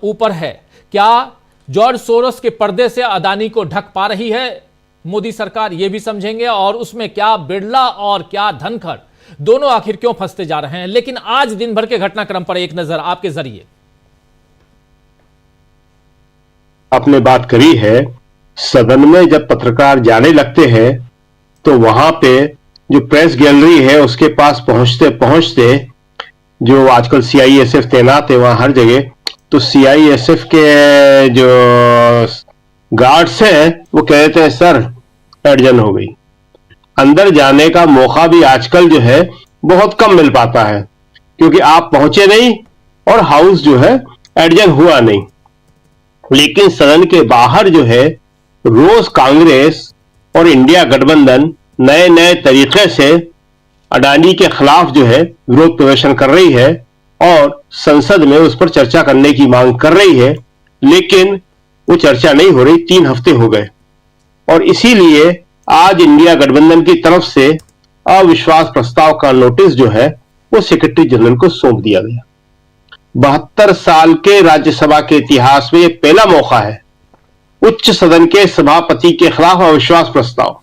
ऊपर है। क्या जॉर्ज सोरोस के पर्दे से अदानी को ढक पा रही है मोदी सरकार, यह भी समझेंगे। और उसमें क्या बिड़ला और क्या धनखड़ दोनों आखिर क्यों फंसते जा रहे हैं। लेकिन आज दिन भर के घटनाक्रम पर एक नजर आपके जरिए। आपने बात करी है, सदन में जब पत्रकार जाने लगते हैं तो वहां पे जो प्रेस गैलरी है उसके पास पहुंचते पहुंचते जो आजकल सीआईएसएफ तैनात है वहां हर जगह, तो सीआईएसएफ के जो गार्ड्स हैं वो कहते हैं सर अर्जन हो गई। अंदर जाने का मौका भी आजकल जो है बहुत कम मिल पाता है, क्योंकि आप पहुंचे नहीं और हाउस जो है एडजन हुआ नहीं। लेकिन सदन के बाहर जो है रोज कांग्रेस और इंडिया गठबंधन नए नए तरीके से अडानी के खिलाफ जो है विरोध प्रदर्शन कर रही है और संसद में उस पर चर्चा करने की मांग कर रही है, लेकिन वो चर्चा नहीं हो रही। 3 हफ्ते हो गए और इसीलिए आज इंडिया गठबंधन की तरफ से अविश्वास प्रस्ताव का नोटिस जो है वो सेक्रेटरी जनरल को सौंप दिया गया। 72 साल के राज्यसभा के इतिहास में यह पहला मौका है उच्च सदन के सभापति के खिलाफ अविश्वास प्रस्ताव।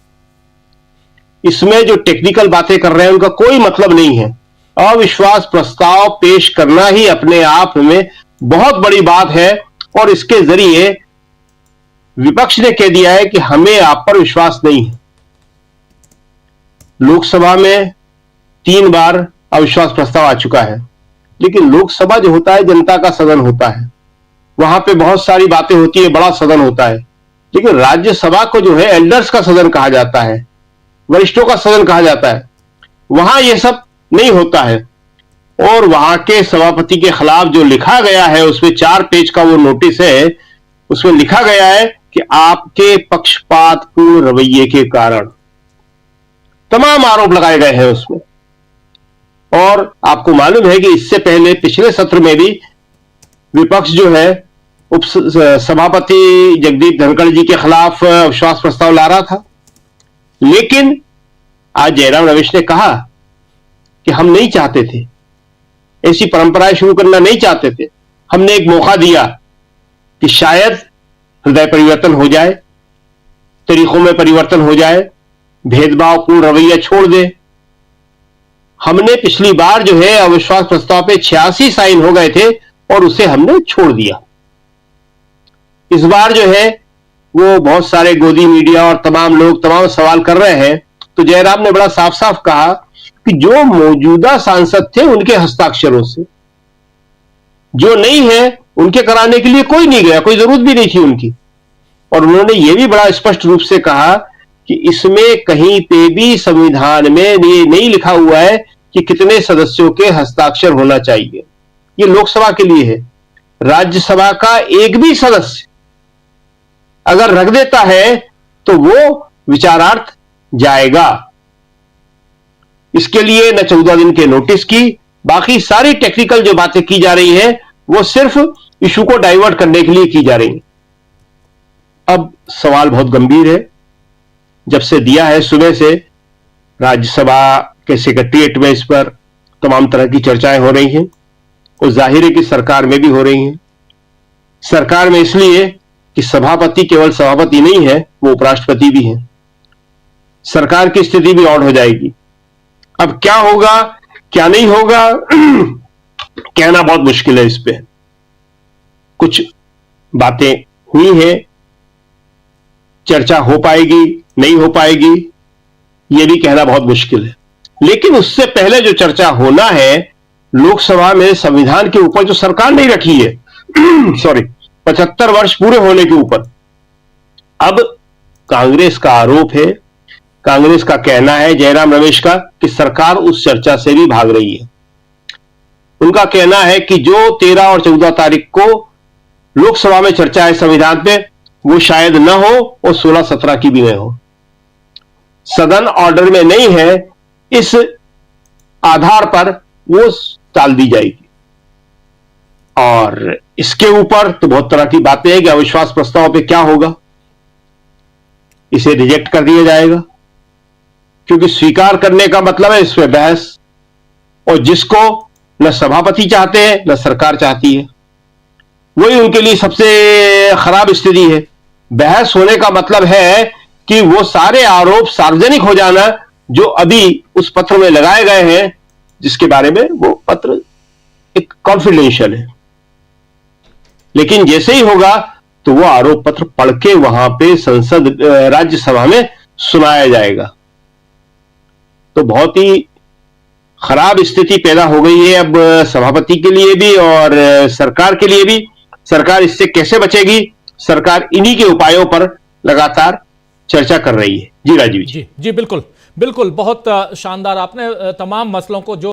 इसमें जो टेक्निकल बातें कर रहे हैं उनका कोई मतलब नहीं है। अविश्वास प्रस्ताव पेश करना ही अपने आप में बहुत बड़ी बात है और इसके जरिए विपक्ष ने कह दिया है कि हमें आप पर विश्वास नहीं है। लोकसभा में 3 बार अविश्वास प्रस्ताव आ चुका है, लेकिन लोकसभा जो होता है जनता का सदन होता है, वहां पे बहुत सारी बातें होती है, बड़ा सदन होता है। लेकिन राज्यसभा को जो है एल्डर्स का सदन कहा जाता है, वरिष्ठों का सदन कहा जाता है, वहां यह सब नहीं होता है। और वहां के सभापति के खिलाफ जो लिखा गया है उसमें 4 पेज का वो नोटिस है, उसमें लिखा गया है कि आपके पक्षपातपूर्ण रवैये के कारण तमाम आरोप लगाए गए हैं उसमें। और आपको मालूम है कि इससे पहले पिछले सत्र में भी विपक्ष जो है उप सभापति जगदीप धनखड़ जी के खिलाफ अविश्वास प्रस्ताव ला रहा था, लेकिन आज जयराम रमेश ने कहा कि हम नहीं चाहते थे, ऐसी परंपराएं शुरू करना नहीं चाहते थे। हमने एक मौका दिया कि शायद हृदय परिवर्तन हो जाए, तरीकों में परिवर्तन हो जाए, भेदभावपूर्ण रवैया छोड़ दे। हमने पिछली बार जो है अविश्वास प्रस्ताव पे 86 साइन हो गए थे और उसे हमने छोड़ दिया। इस बार जो है वो बहुत सारे गोदी मीडिया और तमाम लोग तमाम सवाल कर रहे हैं, तो जयराम ने बड़ा साफ साफ कहा कि जो मौजूदा सांसद थे उनके हस्ताक्षरों से, जो नहीं है उनके कराने के लिए कोई नहीं गया, कोई जरूरत भी नहीं थी उनकी। और उन्होंने ये भी बड़ा स्पष्ट रूप से कहा कि इसमें कहीं पे भी संविधान में ये नहीं लिखा हुआ है कि कितने सदस्यों के हस्ताक्षर होना चाहिए। ये लोकसभा के लिए है। राज्यसभा का एक भी सदस्य अगर रख देता है तो वो विचारार्थ जाएगा। इसके लिए न 14 दिन के नोटिस की, बाकी सारी टेक्निकल जो बातें की जा रही है वो सिर्फ इशू को डाइवर्ट करने के लिए की जा रही है। अब सवाल बहुत गंभीर है। जब से दिया है सुबह से राज्यसभा के सेक्रेटरीएट में इस पर तमाम तरह की चर्चाएं हो रही हैं और जाहिर है कि सरकार में भी हो रही हैं। सरकार में इसलिए कि सभापति केवल सभापति नहीं है, वो उपराष्ट्रपति भी हैं। सरकार की स्थिति भी ऑड हो जाएगी। अब क्या होगा क्या नहीं होगा कहना बहुत मुश्किल है। इस पे कुछ बातें हुई हैं, चर्चा हो पाएगी नहीं हो पाएगी यह भी कहना बहुत मुश्किल है। लेकिन उससे पहले जो चर्चा होना है लोकसभा में संविधान के ऊपर जो सरकार नहीं रखी है 75 वर्ष पूरे होने के ऊपर। अब कांग्रेस का आरोप है, कांग्रेस का कहना है, जयराम रमेश का, कि सरकार उस चर्चा से भी भाग रही है। उनका कहना है कि जो 13 और 14 तारीख को लोकसभा में चर्चा है संविधान पे, वो शायद न हो और 16-17 की भी न हो। सदन ऑर्डर में नहीं है, इस आधार पर वो टाल दी जाएगी। और इसके ऊपर तो बहुत तरह की बातें हैं कि अविश्वास प्रस्ताव पे क्या होगा। इसे रिजेक्ट कर दिया जाएगा, क्योंकि स्वीकार करने का मतलब है इस पे बहस, और जिसको न सभापति चाहते हैं न सरकार चाहती है। वही उनके लिए सबसे खराब स्थिति है। बहस होने का मतलब है कि वो सारे आरोप सार्वजनिक हो जाना जो अभी उस पत्र में लगाए गए हैं, जिसके बारे में वो पत्र एक कॉन्फिडेंशियल है। लेकिन जैसे ही होगा तो वो आरोप पत्र पढ़ के वहां पे संसद राज्यसभा में सुनाया जाएगा। तो बहुत ही खराब स्थिति पैदा हो गई है अब सभापति के लिए भी और सरकार के लिए भी। सरकार इससे कैसे बचेगी, सरकार इन्हीं के उपायों पर लगातार चर्चा कर रही है। जी राजीव जी। जी बिल्कुल बिल्कुल, बहुत शानदार आपने तमाम मसलों को जो